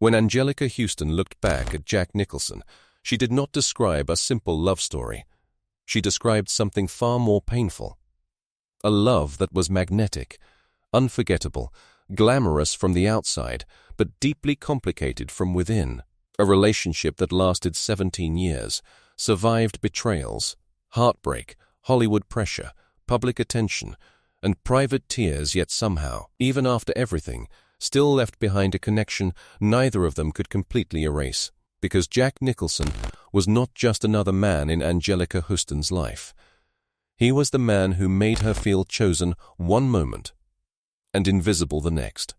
When Anjelica Huston looked back at Jack Nicholson, she did not describe a simple love story. She described something far more painful. A love that was magnetic, unforgettable, glamorous from the outside, but deeply complicated from within. A relationship that lasted 17 years, survived betrayals, heartbreak, Hollywood pressure, public attention, and private tears, yet somehow, even after everything, still left behind a connection neither of them could completely erase. Because Jack Nicholson was not just another man in Anjelica Huston's life. He was the man who made her feel chosen one moment and invisible the next.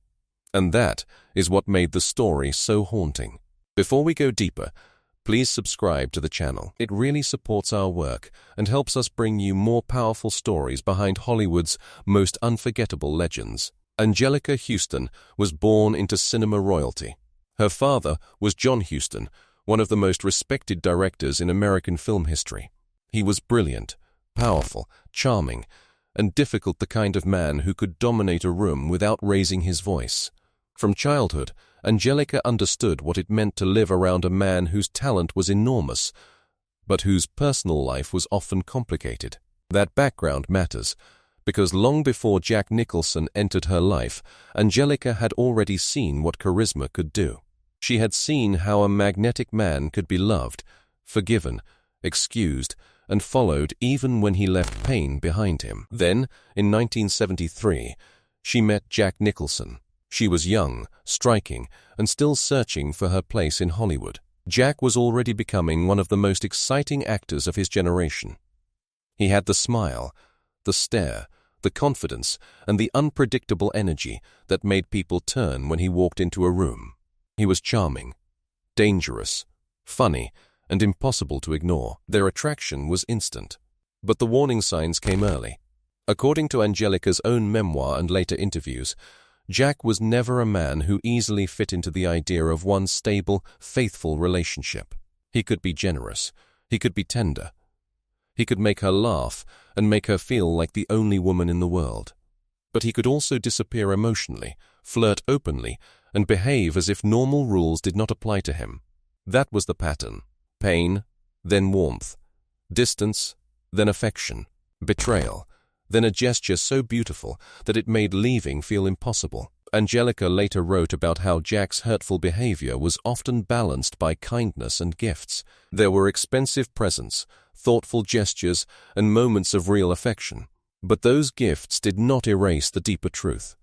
And that is what made the story so haunting. Before we go deeper, please subscribe to the channel. It really supports our work and helps us bring you more powerful stories behind Hollywood's most unforgettable legends. Anjelica Huston was born into cinema royalty. Her father was John Huston, one of the most respected directors in American film history. He was brilliant, powerful, charming, and difficult, the kind of man who could dominate a room without raising his voice. From childhood, Anjelica understood what it meant to live around a man whose talent was enormous, but whose personal life was often complicated. That background matters, because long before Jack Nicholson entered her life, Anjelica had already seen what charisma could do. She had seen how a magnetic man could be loved, forgiven, excused, and followed even when he left pain behind him. Then, in 1973, she met Jack Nicholson. She was young, striking, and still searching for her place in Hollywood. Jack was already becoming one of the most exciting actors of his generation. He had the smile, the stare, the confidence, and the unpredictable energy that made people turn when he walked into a room. He was charming, dangerous, funny, and impossible to ignore. Their attraction was instant. But the warning signs came early. According to Anjelica's own memoir and later interviews, Jack was never a man who easily fit into the idea of one stable, faithful relationship. He could be generous. He could be tender. He could make her laugh and make her feel like the only woman in the world. But he could also disappear emotionally, flirt openly, and behave as if normal rules did not apply to him. That was the pattern. Pain, then warmth. Distance, then affection. Betrayal, then a gesture so beautiful that it made leaving feel impossible. Anjelica later wrote about how Jack's hurtful behavior was often balanced by kindness and gifts. There were expensive presents, thoughtful gestures, and moments of real affection. But those gifts did not erase the deeper truth.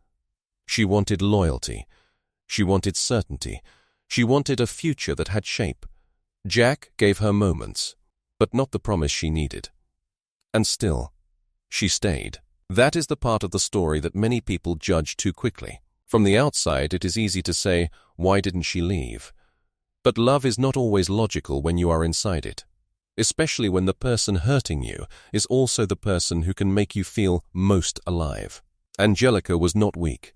She wanted loyalty. She wanted certainty. She wanted a future that had shape. Jack gave her moments, but not the promise she needed. And still, she stayed. That is the part of the story that many people judge too quickly. From the outside, it is easy to say, why didn't she leave? But love is not always logical when you are inside it, especially when the person hurting you is also the person who can make you feel most alive. Anjelica was not weak.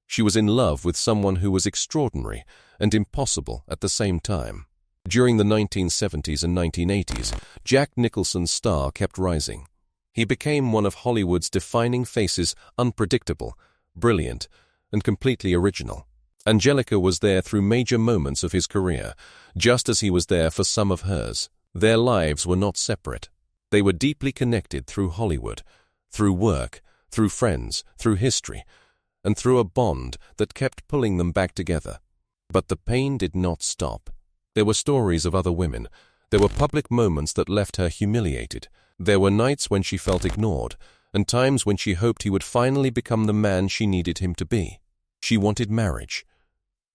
She was in love with someone who was extraordinary and impossible at the same time. During the 1970s and 1980s, Jack Nicholson's star kept rising. He became one of Hollywood's defining faces, unpredictable, brilliant, and completely original. Anjelica was there through major moments of his career, just as he was there for some of hers. Their lives were not separate. They were deeply connected through Hollywood, through work, through friends, through history, and through a bond that kept pulling them back together. But the pain did not stop. There were stories of other women. There were public moments that left her humiliated. There were nights when she felt ignored, and times when she hoped he would finally become the man she needed him to be. She wanted marriage.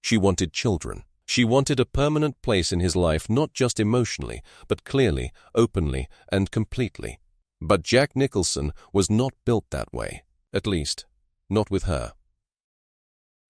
She wanted children. She wanted a permanent place in his life, not just emotionally, but clearly, openly, and completely. But Jack Nicholson was not built that way, at least, not with her.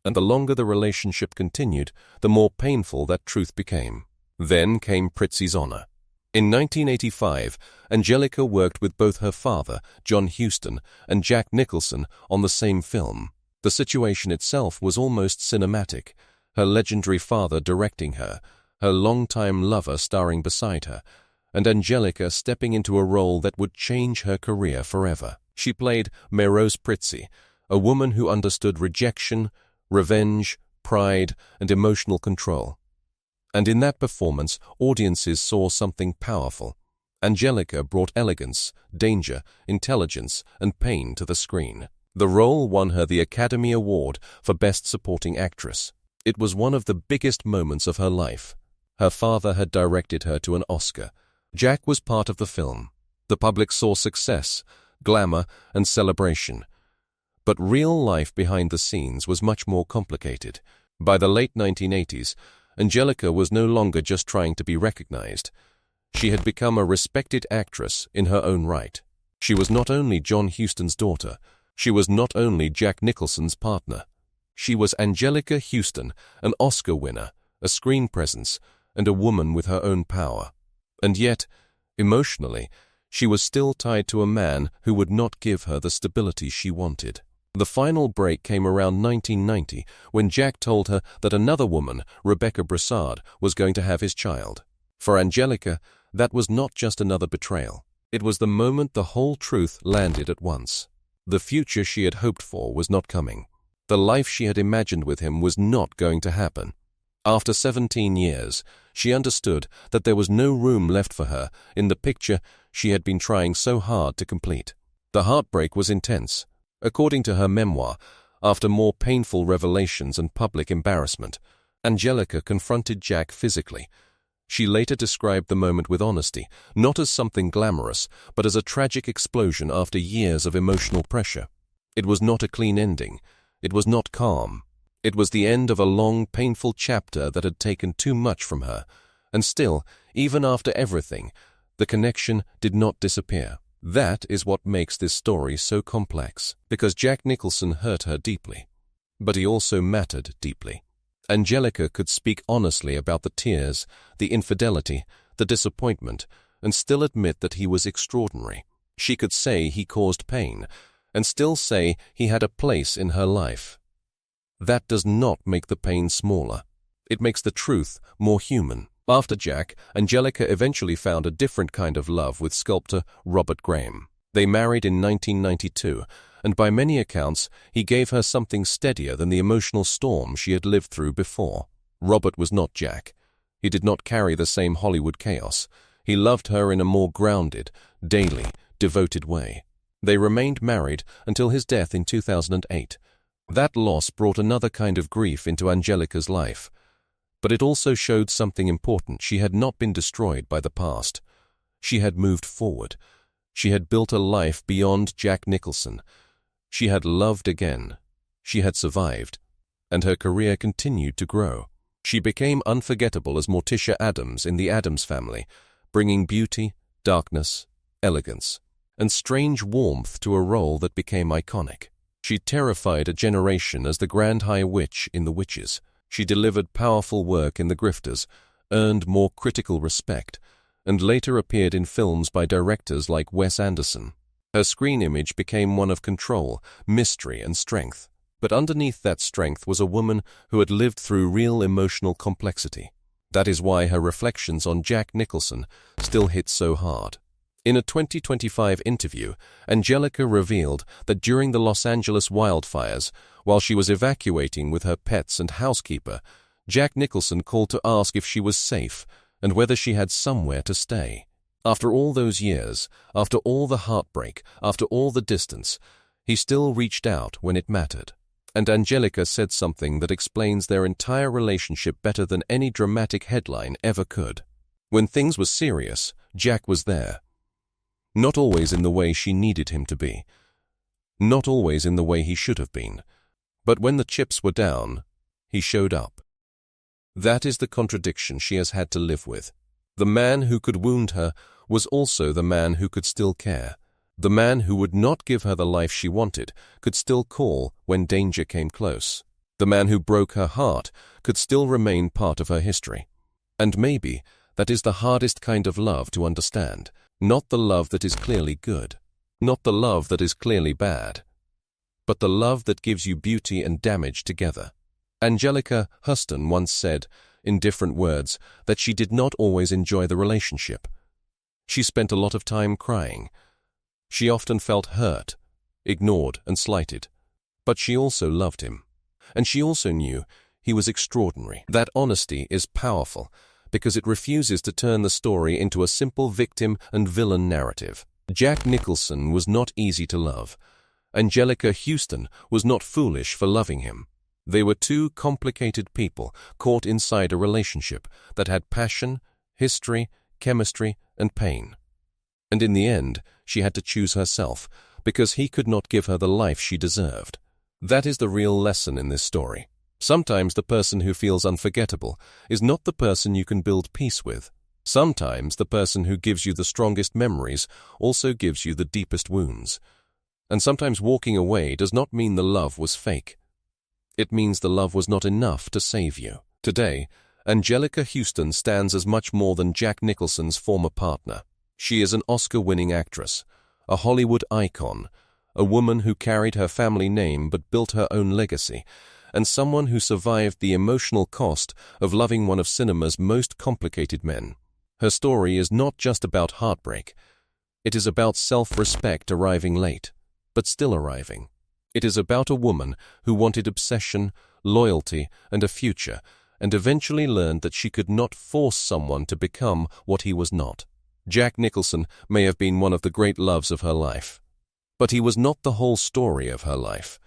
And the longer the relationship continued, the more painful that truth became. Then came Prizzi's honor. In 1985, Anjelica worked with both her father, John Huston, and Jack Nicholson on the same film. The situation itself was almost cinematic, her legendary father directing her, her longtime lover starring beside her, and Anjelica stepping into a role that would change her career forever. She played Melrose Prizzi, a woman who understood rejection, revenge, pride, and emotional control. And in that performance, audiences saw something powerful. Anjelica brought elegance, danger, intelligence, and pain to the screen. The role won her the Academy Award for Best Supporting Actress. It was one of the biggest moments of her life. Her father had directed her to an Oscar. Jack was part of the film. The public saw success, glamour, and celebration. But real life behind the scenes was much more complicated. By the late 1980s, Anjelica was no longer just trying to be recognized. She had become a respected actress in her own right. She was not only John Huston's daughter, she was not only Jack Nicholson's partner. She was Anjelica Huston, an Oscar winner, a screen presence, and a woman with her own power. And yet, emotionally, she was still tied to a man who would not give her the stability she wanted. The final break came around 1990 when Jack told her that another woman, Rebecca Broussard, was going to have his child. For Anjelica, that was not just another betrayal. It was the moment the whole truth landed at once. The future she had hoped for was not coming. The life she had imagined with him was not going to happen. After 17 years, she understood that there was no room left for her in the picture she had been trying so hard to complete. The heartbreak was intense. According to her memoir, after more painful revelations and public embarrassment, Anjelica confronted Jack physically. She later described the moment with honesty, not as something glamorous, but as a tragic explosion after years of emotional pressure. It was not a clean ending. It was not calm. It was the end of a long, painful chapter that had taken too much from her. And still, even after everything, the connection did not disappear. That is what makes this story so complex, because Jack Nicholson hurt her deeply. But he also mattered deeply. Anjelica could speak honestly about the tears, the infidelity, the disappointment, and still admit that he was extraordinary. She could say he caused pain, and still say he had a place in her life. That does not make the pain smaller. It makes the truth more human. After Jack, Anjelica eventually found a different kind of love with sculptor Robert Graham. They married in 1992, and by many accounts, he gave her something steadier than the emotional storm she had lived through before. Robert was not Jack. He did not carry the same Hollywood chaos. He loved her in a more grounded, daily, devoted way. They remained married until his death in 2008. That loss brought another kind of grief into Anjelica's life. But it also showed something important. She had not been destroyed by the past. She had moved forward. She had built a life beyond Jack Nicholson. She had loved again. She had survived. And her career continued to grow. She became unforgettable as Morticia Addams in The Addams Family, bringing beauty, darkness, elegance, and strange warmth to a role that became iconic. She terrified a generation as the Grand High Witch in The Witches. She delivered powerful work in The Grifters, earned more critical respect, and later appeared in films by directors like Wes Anderson. Her screen image became one of control, mystery, and strength. But underneath that strength was a woman who had lived through real emotional complexity. That is why her reflections on Jack Nicholson still hit so hard. In a 2025 interview, Anjelica revealed that during the Los Angeles wildfires, while she was evacuating with her pets and housekeeper, Jack Nicholson called to ask if she was safe and whether she had somewhere to stay. After all those years, after all the heartbreak, after all the distance, he still reached out when it mattered. And Anjelica said something that explains their entire relationship better than any dramatic headline ever could. When things were serious, Jack was there. Not always in the way she needed him to be. Not always in the way he should have been. But when the chips were down, he showed up. That is the contradiction she has had to live with. The man who could wound her was also the man who could still care. The man who would not give her the life she wanted could still call when danger came close. The man who broke her heart could still remain part of her history. And maybe that is the hardest kind of love to understand. Not the love that is clearly good, not the love that is clearly bad, but the love that gives you beauty and damage together. Anjelica Huston once said, in different words, that she did not always enjoy the relationship. She spent a lot of time crying. She often felt hurt, ignored and slighted. But she also loved him. And she also knew he was extraordinary. That honesty is powerful because it refuses to turn the story into a simple victim and villain narrative. Jack Nicholson was not easy to love. Anjelica Huston was not foolish for loving him. They were two complicated people caught inside a relationship that had passion, history, chemistry, and pain. And in the end, she had to choose herself because he could not give her the life she deserved. That is the real lesson in this story. Sometimes the person who feels unforgettable is not the person you can build peace with. Sometimes the person who gives you the strongest memories also gives you the deepest wounds. And sometimes walking away does not mean the love was fake. It means the love was not enough to save you. Today, Anjelica Huston stands as much more than Jack Nicholson's former partner. She is an Oscar-winning actress, a Hollywood icon, a woman who carried her family name but built her own legacy, and someone who survived the emotional cost of loving one of cinema's most complicated men. Her story is not just about heartbreak. It is about self-respect arriving late, but still arriving. It is about a woman who wanted obsession, loyalty, and a future, and eventually learned that she could not force someone to become what he was not. Jack Nicholson may have been one of the great loves of her life, but he was not the whole story of her life.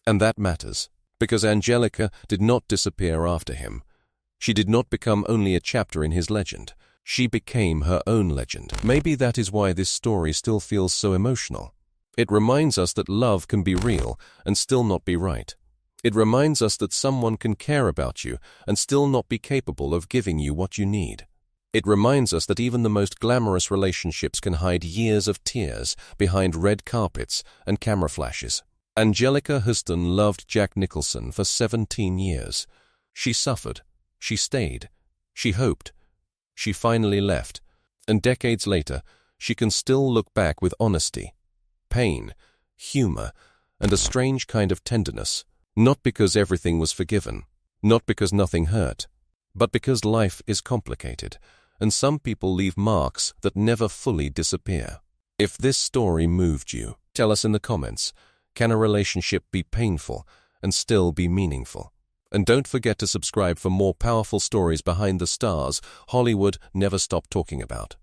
And that matters, because Anjelica did not disappear after him. She did not become only a chapter in his legend. She became her own legend. Maybe that is why this story still feels so emotional. It reminds us that love can be real and still not be right. It reminds us that someone can care about you and still not be capable of giving you what you need. It reminds us that even the most glamorous relationships can hide years of tears behind red carpets and camera flashes. Anjelica Huston loved Jack Nicholson for 17 years. She suffered. She stayed. She hoped. She finally left. And decades later, she can still look back with honesty, pain, humor, and a strange kind of tenderness. Not because everything was forgiven, not because nothing hurt, but because life is complicated, and some people leave marks that never fully disappear. If this story moved you, tell us in the comments. Can a relationship be painful and still be meaningful? And don't forget to subscribe for more powerful stories behind the stars Hollywood never stopped talking about.